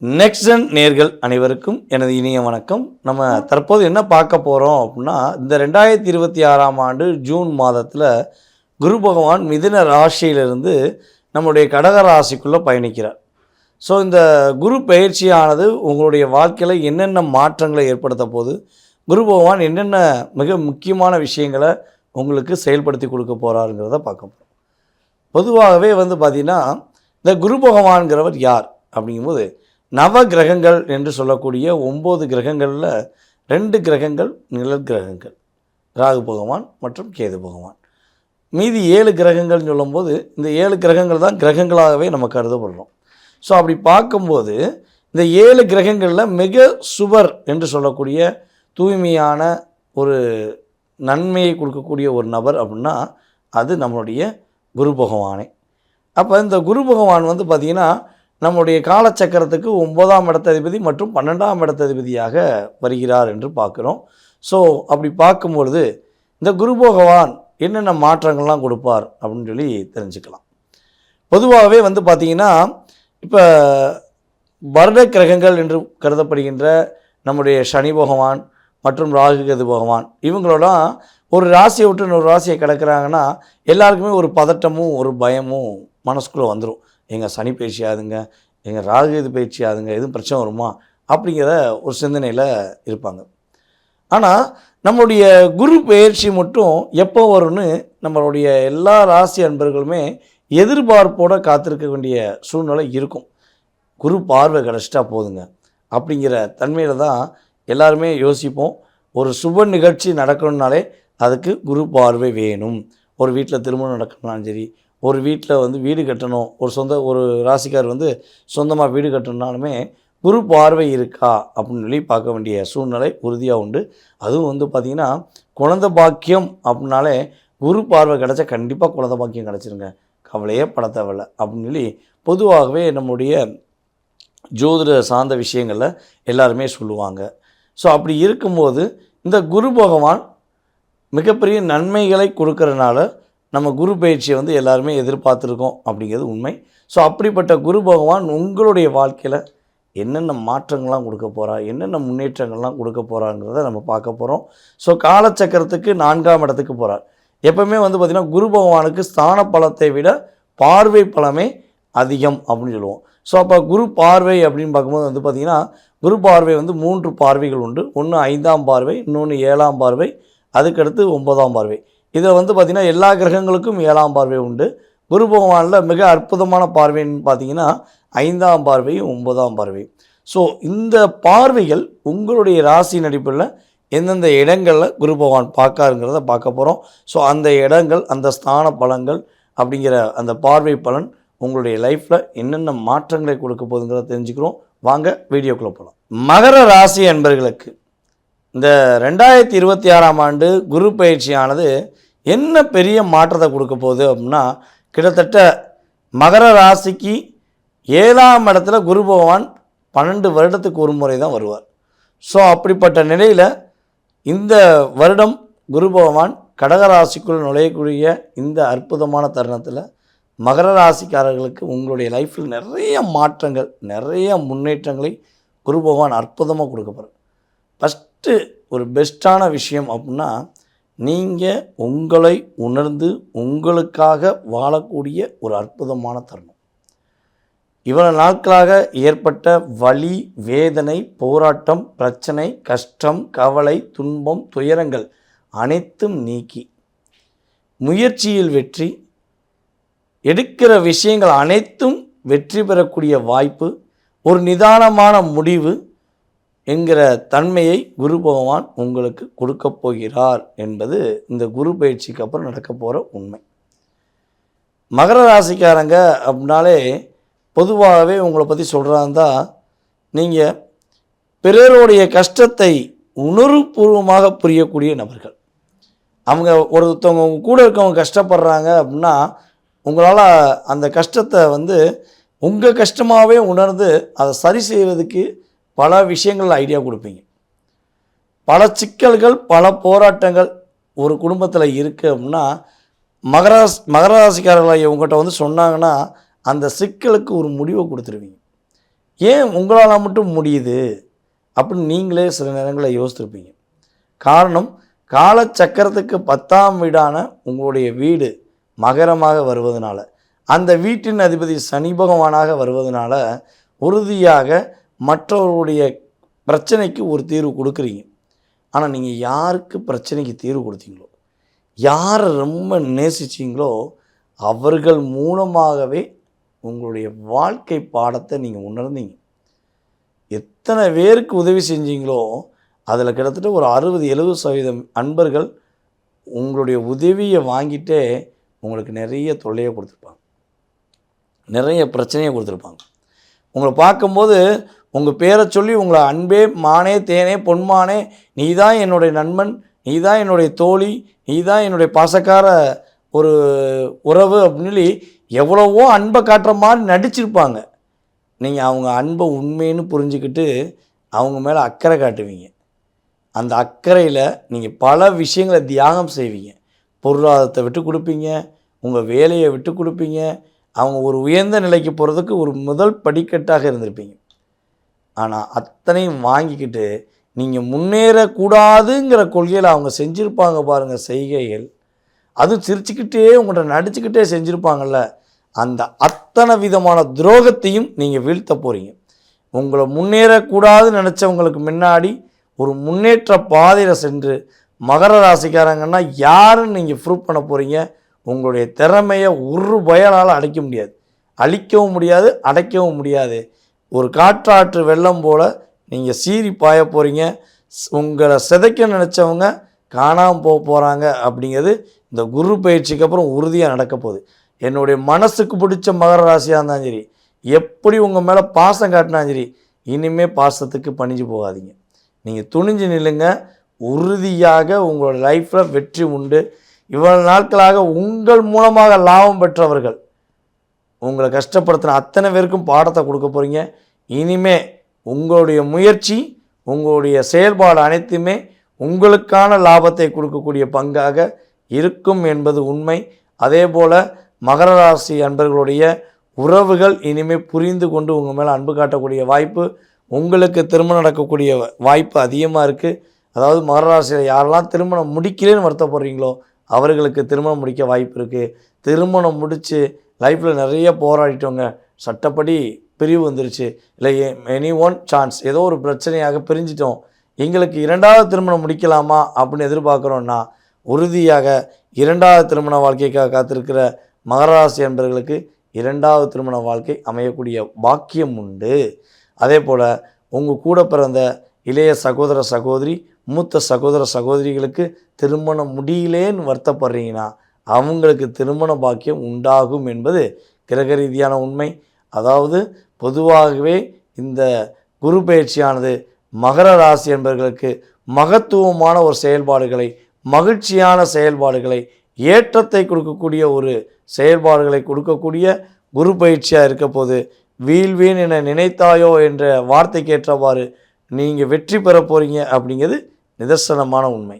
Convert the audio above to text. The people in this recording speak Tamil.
நெக்ஸ்ட் நேர்கள் அனைவருக்கும் எனது இனிய வணக்கம். நம்ம தற்போது என்ன பார்க்க போகிறோம் அப்படின்னா, இந்த 2026ஆம் ஆண்டு ஜூன் மாதத்தில் குரு பகவான் மிதுன ராசியிலிருந்து நம்முடைய கடக ராசிக்குள்ளே பயணிக்கிறார். ஸோ இந்த குரு பயிற்சியானது உங்களுடைய வாழ்க்கையில் என்னென்ன மாற்றங்களை ஏற்படுத்த போது, குரு பகவான் என்னென்ன மிக முக்கியமான விஷயங்களை உங்களுக்கு செயல்படுத்தி கொடுக்க போகிறாருங்கிறத பார்க்க போகிறோம். பொதுவாகவே பார்த்திங்கன்னா, இந்த குரு பகவான்கிறவர் யார் அப்படிங்கும்போது, நவ கிரகங்கள் என்று சொல்லக்கூடிய 9 கிரகங்களில் 2 கிரகங்கள் நிழல் கிரகங்கள், ராகு பகவான் மற்றும் கேது பகவான். மீதி 7 கிரகங்கள்னு சொல்லும்போது இந்த 7 கிரகங்கள் தான் கிரகங்களாகவே நம்ம கருதப்படுறோம். ஸோ அப்படி பார்க்கும்போது இந்த 7 கிரகங்களில் மிக சுபர் என்று சொல்லக்கூடிய தூய்மையான ஒரு நன்மையை கொடுக்கக்கூடிய ஒரு நபர் அப்படின்னா அது நம்மளுடைய குரு பகவானே. அப்போ இந்த குரு பகவான் பார்த்திங்கன்னா நம்முடைய காலச்சக்கரத்துக்கு 9ஆம் இடத்ததிபதி மற்றும் 12ஆம் இடத்ததிபதியாக வருகிறார் என்று பார்க்குறோம். ஸோ அப்படி பார்க்கும்பொழுது இந்த குரு பகவான் என்னென்ன மாற்றங்கள்லாம் கொடுப்பார் அப்படின்னு சொல்லி தெரிஞ்சுக்கலாம். பொதுவாகவே பார்த்திங்கன்னா, இப்போ வருட கிரகங்கள் என்று கருதப்படுகின்ற நம்முடைய சனி பகவான் மற்றும் ராகு கேது பகவான் இவங்களோட ஒரு ராசியை விட்டு இன்னொரு ராசியை கிடக்கிறாங்கன்னா எல்லாருக்குமே ஒரு பதட்டமும் ஒரு பயமும் மனசுக்குள்ளே வந்துடும். எங்கள் சனி பயிற்சி ஆகுதுங்க, எங்கள் ராகு இது பயிற்சி ஆகுதுங்க, எதுவும் பிரச்சனை வருமா அப்படிங்கிற ஒரு சிந்தனையில் இருப்பாங்க. ஆனால் நம்மளுடைய குரு பயிற்சி மட்டும் எப்போ வரும்னு நம்மளுடைய எல்லா ராசி அன்பர்களுமே எதிர்பார்ப்போடு காத்திருக்க வேண்டிய சூழ்நிலை இருக்கும். குரு பார்வை கிடச்சிட்டா போதுங்க அப்படிங்கிற தன்மையில் தான் எல்லாருமே யோசிப்போம். ஒரு சுப நிகழ்ச்சி நடக்கணுன்னாலே அதுக்கு குரு பார்வை வேணும். ஒரு வீட்டில் திருமணம் நடக்கணும்னாலும் சரி, ஒரு வீட்டில் வீடு கட்டணும், ஒரு ராசிக்கார் சொந்தமாக வீடு கட்டணுன்னாலுமே குரு பார்வை இருக்கா அப்படின்னு சொல்லி பார்க்க வேண்டிய சூழ்நிலை உறுதியாக உண்டு. அதுவும் பார்த்திங்கன்னா குழந்தை பாக்கியம் அப்படின்னாலே குரு பார்வை கிடச்சா கண்டிப்பாக குழந்தை பாக்கியம் கிடச்சிருங்க, கவலையே பட தேவையில்லை அப்படின்னு சொல்லி பொதுவாகவே நம்முடைய ஜோதிட சார்ந்த விஷயங்களில் எல்லாருமே சொல்லுவாங்க. ஸோ அப்படி இருக்கும்போது இந்த குரு பகவான் மிகப்பெரிய நன்மைகளை கொடுக்கறனால நம்ம குரு பயிற்சியை எல்லாருமே எதிர்பார்த்துருக்கோம் அப்படிங்கிறது உண்மை. ஸோ அப்படிப்பட்ட குரு பகவான் உங்களுடைய வாழ்க்கையில் என்னென்ன மாற்றங்கள்லாம் கொடுக்க போகிறார், என்னென்ன முன்னேற்றங்கள்லாம் கொடுக்க போகிறாங்கிறத நம்ம பார்க்க போகிறோம். ஸோ காலச்சக்கரத்துக்கு 4ஆம் இடத்துக்கு போகிறார். எப்போவுமே பார்த்திங்கன்னா குரு பகவானுக்கு ஸ்தான பலத்தை விட பார்வை பலமே அதிகம் அப்படின்னு சொல்லுவோம். ஸோ அப்போ குரு பார்வை அப்படின்னு பார்க்கும்போது பார்த்திங்கன்னா குரு பார்வை 3 பார்வைகள் உண்டு. ஒன்று 5ஆம் பார்வை, இன்னொன்று 7ஆம் பார்வை, அதுக்கடுத்து 9ஆம் பார்வை. இதில் பார்த்திங்கன்னா எல்லா கிரகங்களுக்கும் 7ஆம் பார்வை உண்டு. குரு பகவானில் மிக அற்புதமான பார்வைன்னு பார்த்திங்கன்னா 5ஆம் பார்வையும் 9ஆம் பார்வையும். ஸோ இந்த பார்வைகள் உங்களுடைய ராசி நடிப்பில் எந்தெந்த இடங்களில் குரு பகவான் பார்க்காருங்கிறத பார்க்க போகிறோம். ஸோ அந்த இடங்கள், அந்த ஸ்தான பலன்கள் அப்படிங்கிற அந்த பார்வை பலன் உங்களுடைய லைஃப்பில் என்னென்ன மாற்றங்களை கொடுக்க போகுதுங்கிறத தெரிஞ்சுக்கிறோம். வாங்க வீடியோக்குள்ளே போகலாம். மகர ராசி என்பர்களுக்கு இந்த 2026ஆம் ஆண்டு குரு பயிற்சியானது என்ன பெரிய மாற்றத்தை கொடுக்க போகுது அப்படின்னா, கிட்டத்தட்ட மகர ராசிக்கு 7ஆம் இடத்துல குரு பகவான் 12 வருடத்துக்கு ஒரு முறை தான் வருவார். ஸோ அப்படிப்பட்ட நிலையில் இந்த வருடம் குரு பகவான் கடகராசிக்குள் நுழையக்கூடிய இந்த அற்புதமான தருணத்தில் மகர ராசிக்காரர்களுக்கு உங்களுடைய லைஃப்பில் நிறைய மாற்றங்கள், நிறைய முன்னேற்றங்களை குரு பகவான் அற்புதமாக கொடுக்க போகிறார். ஃபஸ்ட்டு ஒரு பெஸ்ட்டான விஷயம் அப்படின்னா, நீங்கள் உங்களை உணர்ந்து உங்களுக்காக வாழக்கூடிய ஒரு அற்புதமான தருணம். இவ்வளவு நாட்களாக ஏற்பட்ட வலி, வேதனை, போராட்டம், பிரச்சனை, கஷ்டம், கவலை, துன்பம், துயரங்கள் அனைத்தும் நீக்கி முயற்சியில் வெற்றி, எடுக்கிற விஷயங்கள் அனைத்தும் வெற்றி பெறக்கூடிய வாய்ப்பு, ஒரு நிதானமான முடிவு என்கிற தன்மையை குரு பகவான் உங்களுக்கு கொடுக்க போகிறார் என்பது இந்த குரு பயிற்சிக்கு அப்புறம் நடக்க போகிற உண்மை. மகர ராசிக்காரங்க அப்படின்னாலே பொதுவாகவே உங்களை பற்றி சொல்கிறாந்தா, நீங்கள் பிறருடைய கஷ்டத்தை உணர்வுபூர்வமாக புரியக்கூடிய நபர்கள். அவங்க ஒருத்தவங்க கூட இருக்கவங்க கஷ்டப்படுறாங்க அப்படின்னா உங்களால் அந்த கஷ்டத்தை உங்கள் கஷ்டமாகவே உணர்ந்து அதை சரி செய்வதுக்கு பல விஷயங்கள் ஐடியா கொடுப்பீங்க. பல சிக்கல்கள், பல போராட்டங்கள் ஒரு குடும்பத்தில் இருக்குது அப்படின்னா மகர ராசிக்காரர்களை உங்கள்கிட்ட சொன்னாங்கன்னா அந்த சிக்கலுக்கு ஒரு முடிவை கொடுத்துருவீங்க. ஏன் உங்களால் மட்டும் முடியுது அப்படின்னு நீங்களே சில நேரங்களில் யோசித்திருப்பீங்க. காரணம், காலச்சக்கரத்துக்கு 10ஆம் வீடான உங்களுடைய வீடு மகரமாக வருவதனால, அந்த வீட்டின் அதிபதி சனி பகவானாக வருவதனால உறுதியாக மற்றவர்களுடைய பிரச்சனைக்கு ஒரு தீர்வு கொடுக்குறீங்க. ஆனால் நீங்கள் யாருக்கு பிரச்சனைக்கு தீர்வு கொடுத்தீங்களோ, யாரை ரொம்ப நேசிச்சிங்களோ அவர்கள் மூலமாகவே உங்களுடைய வாழ்க்கை பாடத்தை நீங்கள் உணர்ந்தீங்க. எத்தனை பேருக்கு உதவி செஞ்சீங்களோ அதில் கிட்டத்தட்ட ஒரு 60-70% அன்பர்கள் உங்களுடைய உதவியை வாங்கிட்டே உங்களுக்கு நிறைய தொல்லையை கொடுத்துருப்பாங்க, நிறைய பிரச்சனையை கொடுத்துருப்பாங்க. உங்களை பார்க்கும்போது உங்கள் பேரை சொல்லி உங்களை அன்பே, மானே, தேனே, பொன்மானே, நீ தான் என்னுடைய நண்பன், நீ தான் என்னுடைய தோழி, நீ தான் என்னுடைய பாசக்கார ஒரு உறவு அப்படின்னு சொல்லி எவ்வளவோ அன்பை காட்டுற மாதிரி நடிச்சிருப்பாங்க. நீங்கள் அவங்க அன்பை உண்மைன்னு புரிஞ்சுக்கிட்டு அவங்க மேலே அக்கறை காட்டுவீங்க. அந்த அக்கறையில் நீங்கள் பல விஷயங்களை தியாகம் செய்வீங்க. பொருளாதாரத்தை விட்டு கொடுப்பீங்க, உங்கள் வேலையை விட்டு கொடுப்பீங்க, அவங்க ஒரு உயர்ந்த நிலைக்கு போகிறதுக்கு ஒரு முதல் படிக்கட்டாக இருந்திருப்பீங்க. ஆனால் அத்தனையும் வாங்கிக்கிட்டு நீங்கள் முன்னேறக்கூடாதுங்கிற கொள்கையில் அவங்க செஞ்சுருப்பாங்க பாருங்கள் செய்கைகள். அதுவும் சிரிச்சுக்கிட்டே உங்கள்கிட்ட நடிச்சுக்கிட்டே செஞ்சுருப்பாங்கள்ல, அந்த அத்தனை விதமான துரோகத்தையும் நீங்கள் வீழ்த்த போகிறீங்க. உங்களை முன்னேறக்கூடாதுன்னு நினச்சவங்களுக்கு முன்னாடி ஒரு முன்னேற்ற பாதையில் சென்று மகர ராசிக்காரங்கன்னா யாருன்னு நீங்கள் ப்ரூவ் பண்ண போகிறீங்க. உங்களுடைய திறமையை ஒரு பயனால் அடைக்க முடியாது, அழிக்கவும் முடியாது, அடைக்கவும் முடியாது. ஒரு காற்றாற்று வெள்ளம் போல் நீங்கள் சீறி பாய போகிறீங்க. உங்களை சிதைக்க நினச்சவங்க காணாமல் போகிறாங்க அப்படிங்கிறது இந்த குரு பயிற்சிக்கு அப்புறம் உறுதியாக நடக்க போகுது. என்னுடைய மனசுக்கு பிடிச்ச மகர ராசியாக இருந்தாலும் சரி, எப்படி உங்கள் மேலே பாசம் காட்டினாலும் சரி, இனிமேல் பாசத்துக்கு பணிஞ்சு போகாதீங்க. நீங்கள் துணிஞ்சு நில்லுங்க. உறுதியாக உங்களோட லைஃப்பில் வெற்றி உண்டு. இவ்வளவு நாட்களாக உங்கள் மூலமாக லாபம் பெற்றவர்கள், உங்களை கஷ்டப்படுத்தின அத்தனை பேருக்கும் பாடத்தை கொடுக்க போகிறீங்க. இனிமே உங்களுடைய முயற்சி, உங்களுடைய செயல்பாடு அனைத்துமே உங்களுக்கான லாபத்தை கொடுக்கக்கூடிய பங்காக இருக்கும் என்பது உண்மை. அதே போல் மகர ராசி அன்பர்களுடைய உறவுகள் இனிமேல் புரிந்து கொண்டு உங்கள் மேலே அன்பு காட்டக்கூடிய வாய்ப்பு, உங்களுக்கு திருமணம் நடக்கக்கூடிய வாய்ப்பு அதிகமாக இருக்குது. அதாவது மகர ராசியில் யாரெல்லாம் திருமணம் முடிக்கலன்னு வருத்தப்படுறீங்களோ அவர்களுக்கு திருமணம் முடிக்க வாய்ப்பு இருக்குது. திருமணம் முடித்து லைஃப்பில் நிறைய போராடிட்டவங்க, சட்டப்படி பிரிவு வந்துருச்சு, இல்லை எனி ஒன் சான்ஸ் ஏதோ ஒரு பிரச்சனையாக பிரிஞ்சிட்டோம், எங்களுக்கு 2வது திருமணம் முடிக்கலாமா அப்படின்னு எதிர்பார்க்குறோன்னா, உறுதியாக 2வது திருமண வாழ்க்கைக்காக காத்திருக்கிற மகராசி என்பவர்களுக்கு 2வது திருமண வாழ்க்கை அமையக்கூடிய பாக்கியம் உண்டு. அதே போல் உங்கள் கூட பிறந்த இளைய சகோதர சகோதரி, மூத்த சகோதர சகோதரிகளுக்கு திருமணம் முடியலேன்னு வருத்தப்படுறீங்கன்னா அவங்களுக்கு திருமண பாக்கியம் உண்டாகும் என்பது கிரக ரீதியான உண்மை. அதாவது பொதுவாகவே இந்த குரு பயிற்சியானது மகர ராசி என்பவர்களுக்கு மகத்துவமான ஒரு செயல்பாடுகளை, மகிழ்ச்சியான செயல்பாடுகளை, ஏற்றத்தை கொடுக்கக்கூடிய ஒரு செயல்பாடுகளை கொடுக்கக்கூடிய குரு பயிற்சியாக இருக்க போது, வீழ்வேன் என நினைத்தாயோ என்ற வார்த்தைக்கு ஏற்றவாறு நீங்கள் வெற்றி பெற போகிறீங்க அப்படிங்கிறது நிதர்சனமான உண்மை.